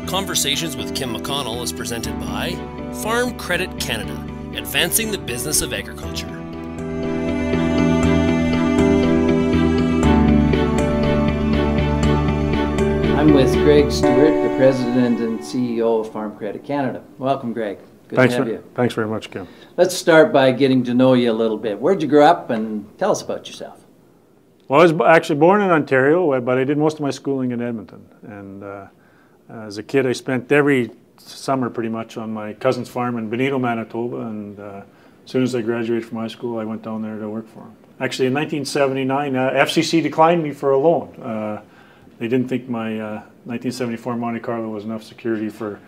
Conversations with Kim McConnell is presented by Farm Credit Canada, advancing the business of agriculture. I'm with Greg Stewart, the President and CEO of Farm Credit Canada. Welcome, Greg. Good to have you. Thanks very much, Kim. Let's start by getting to know you a little bit. Where'd you grow up, and tell us about yourself? Well, I was actually born in Ontario, but I did most of my schooling in Edmonton. And as a kid, I spent every summer pretty much on my cousin's farm in Benito, Manitoba. And as soon as I graduated from high school, I went down there to work for him. Actually, in 1979, FCC declined me for a loan. They didn't think my 1974 Monte Carlo was enough security to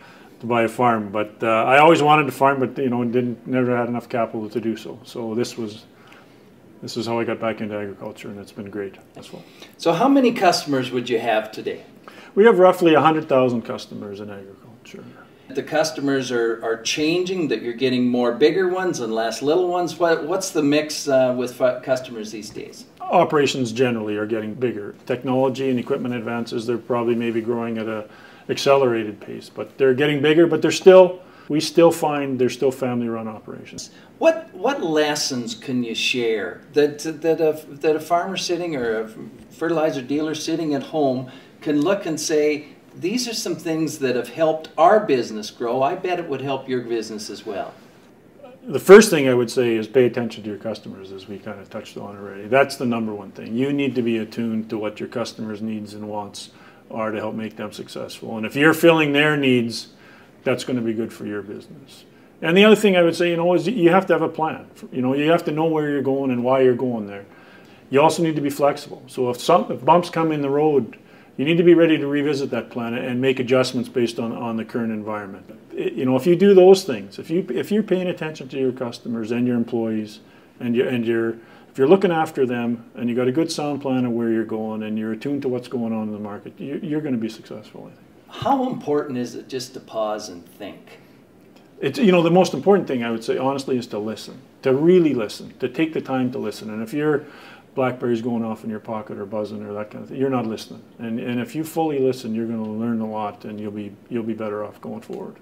buy a farm. But I always wanted to farm, but never had enough capital to do so. So this is how I got back into agriculture, and it's been great as well. So how many customers would you have today? We have roughly 100,000 customers in agriculture. The customers are changing, that you're getting more bigger ones and less little ones. What's the mix with customers these days? Operations generally are getting bigger. Technology and equipment advances, they're probably maybe growing at an accelerated pace, but they're getting bigger, but we still find they're still family-run operations. What lessons can you share that a farmer sitting or a fertilizer dealer sitting at home can look and say, these are some things that have helped our business grow. I bet it would help your business as well. The first thing I would say is pay attention to your customers, as we kind of touched on already. That's the number one thing. You need to be attuned to what your customers' needs and wants are to help make them successful. And if you're filling their needs, that's going to be good for your business. And the other thing I would say, is you have to have a plan. You have to know where you're going and why you're going there. You also need to be flexible. So if bumps come in the road, you need to be ready to revisit that plan and make adjustments based on the current environment. If you do those things, if you're paying attention to your customers and your employees, if you're looking after them, and you got a good sound plan of where you're going, and you're attuned to what's going on in the market, you're going to be successful, I think. How important is it just to pause and think? It's, the most important thing I would say, honestly, is to listen, to really listen, to take the time to listen. And if your BlackBerry's going off in your pocket or buzzing or that kind of thing, you're not listening. And if you fully listen, you're going to learn a lot, and you'll be better off going forward.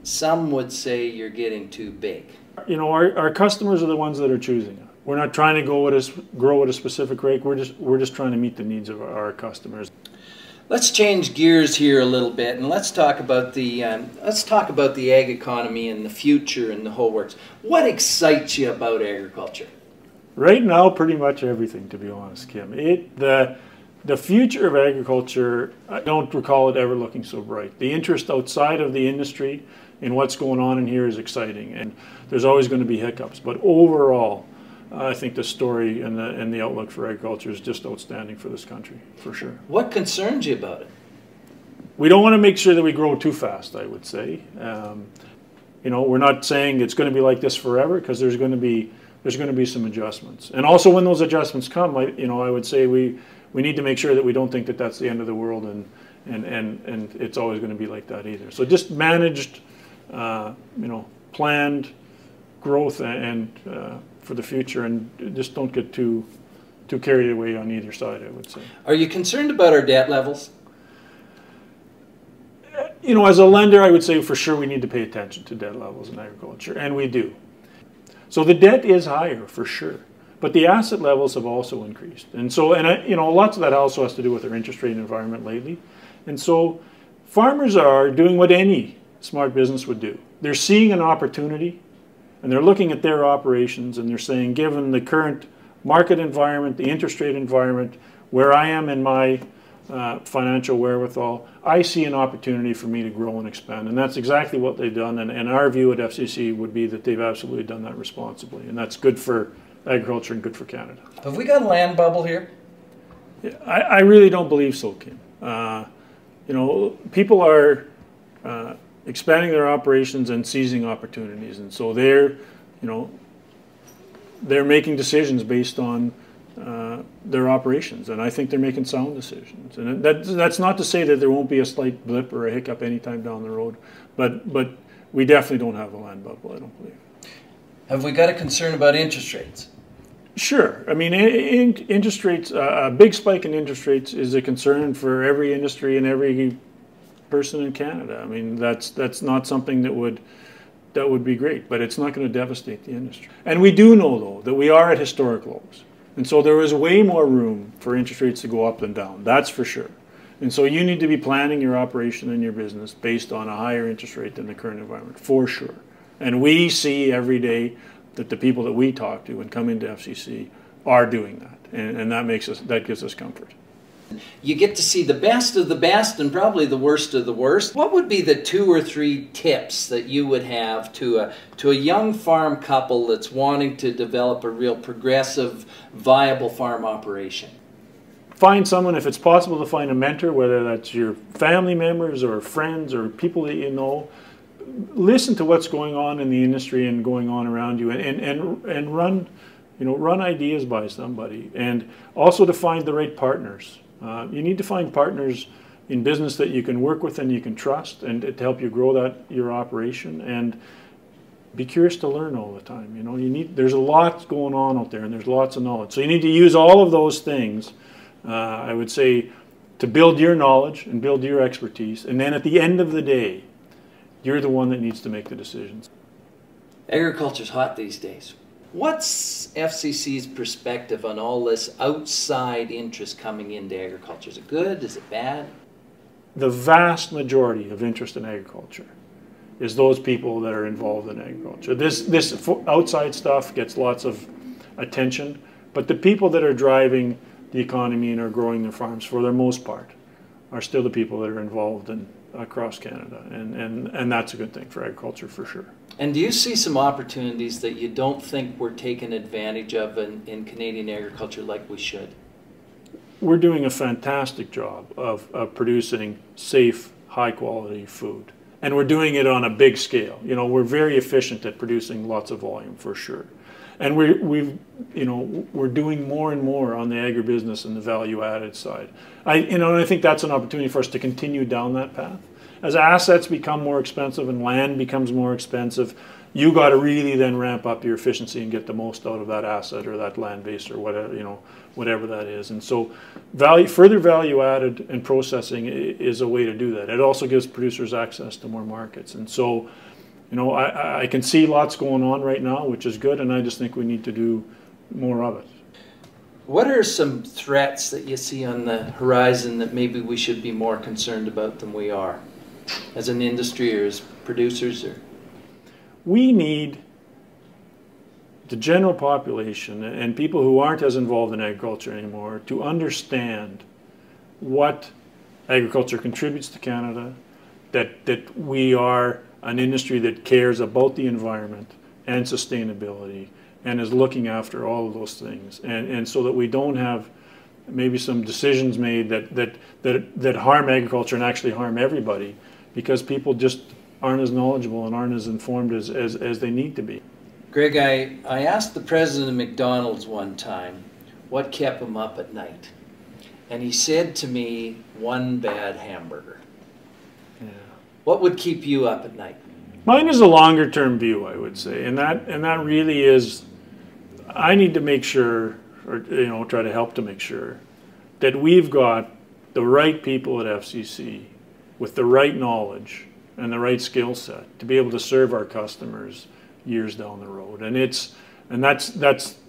Some would say you're getting too big. Our customers are the ones that are choosing it. We're not trying to grow at a specific rate. We're just trying to meet the needs of our customers. Let's change gears here a little bit, and let's talk about the ag economy and the future and the whole works. What excites you about agriculture? Right now, pretty much everything, to be honest, Kim. The future of agriculture, I don't recall it ever looking so bright. The interest outside of the industry in what's going on in here is exciting, and there's always going to be hiccups. But overall, I think the story and the outlook for agriculture is just outstanding for this country, for sure. What concerns you about it? We don't want to make sure that we grow too fast, I would say. We're not saying it's going to be like this forever, because there's going to be some adjustments. And also, when those adjustments come, I would say we need to make sure that we don't think that that's the end of the world, and it's always going to be like that either. So just managed, planned growth and for the future, and just don't get too carried away on either side, I would say. Are you concerned about our debt levels? As a lender, I would say for sure we need to pay attention to debt levels in agriculture, and we do. So the debt is higher for sure, but the asset levels have also increased. And so, lots of that also has to do with our interest rate environment lately. And so farmers are doing what any smart business would do. They're seeing an opportunity, and they're looking at their operations, and they're saying, given the current market environment, the interest rate environment, where I am in my financial wherewithal, I see an opportunity for me to grow and expand. And that's exactly what they've done. And our view at FCC would be that they've absolutely done that responsibly. And that's good for agriculture and good for Canada. Have we got a land bubble here? I really don't believe so, Kim. People are expanding their operations and seizing opportunities. And so they're making decisions based on their operations, and I think they're making sound decisions. And that's not to say that there won't be a slight blip or a hiccup anytime down the road, but we definitely don't have a land bubble, I don't believe. Have we got a concern about interest rates? Sure. I mean, interest rates, a big spike in interest rates is a concern for every industry and every person in Canada. I mean, that's not something that would be great, but it's not going to devastate the industry. And we do know, though, that we are at historic lows. And so there is way more room for interest rates to go up than down. That's for sure. And so you need to be planning your operation and your business based on a higher interest rate than the current environment, for sure. And we see every day that the people that we talk to and come into FCC are doing that. And that gives us comfort. You get to see the best of the best and probably the worst of the worst. What would be the 2 or 3 tips that you would have to a young farm couple that's wanting to develop a real progressive, viable farm operation? Find someone, if it's possible to find a mentor, whether that's your family members or friends or people that you know. Listen to what's going on in the industry and going on around you, and run, run ideas by somebody, and also to find the right partners. You need to find partners in business that you can work with and you can trust, and to help you grow your operation. And be curious to learn all the time. There's a lot going on out there, and there's lots of knowledge. So you need to use all of those things, I would say, to build your knowledge and build your expertise. And then at the end of the day, you're the one that needs to make the decisions. Agriculture's hot these days. What's FCC's perspective on all this outside interest coming into agriculture? Is it good? Is it bad? The vast majority of interest in agriculture is those people that are involved in agriculture. This outside stuff gets lots of attention, but the people that are driving the economy and are growing their farms, for the most part, are still the people that are involved across Canada, and that's a good thing for agriculture, for sure. And do you see some opportunities that you don't think we're taking advantage of in Canadian agriculture like we should? We're doing a fantastic job of producing safe, high-quality food. And we're doing it on a big scale. We're very efficient at producing lots of volume, for sure. And we're doing more and more on the agribusiness and the value-added side. And I think that's an opportunity for us to continue down that path. As assets become more expensive and land becomes more expensive, you got to really then ramp up your efficiency and get the most out of that asset or that land base or whatever that is. And so further value added and processing is a way to do that. It also gives producers access to more markets. And so, I can see lots going on right now, which is good, and I just think we need to do more of it. What are some threats that you see on the horizon that maybe we should be more concerned about than we are, as an industry or as producers? We need the general population and people who aren't as involved in agriculture anymore to understand what agriculture contributes to Canada, that we are an industry that cares about the environment and sustainability and is looking after all of those things, and so that we don't have maybe some decisions made that harm agriculture and actually harm everybody, because people just aren't as knowledgeable and aren't as informed as they need to be. Greg, I asked the president of McDonald's one time what kept him up at night, and he said to me, one bad hamburger. Yeah. What would keep you up at night? Mine is a longer term view, I would say, and that really is, I need to make sure, or try to help to make sure, that we've got the right people at FCC with the right knowledge and the right skill set to be able to serve our customers years down the road. And that's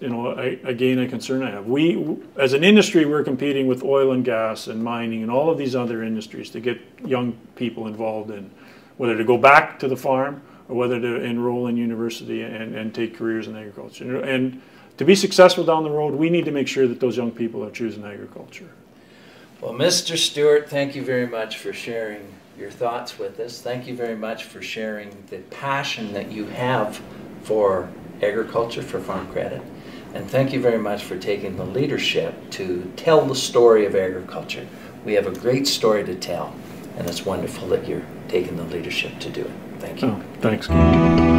again a concern I have. We, as an industry, we're competing with oil and gas and mining and all of these other industries to get young people involved in, whether to go back to the farm or whether to enroll in university and take careers in agriculture. And to be successful down the road, we need to make sure that those young people are choosing agriculture. Well, Mr. Stewart, thank you very much for sharing your thoughts with us. Thank you very much for sharing the passion that you have for agriculture, for Farm Credit. And thank you very much for taking the leadership to tell the story of agriculture. We have a great story to tell, and it's wonderful that you're taking the leadership to do it. Thank you. Oh, thanks, Keith.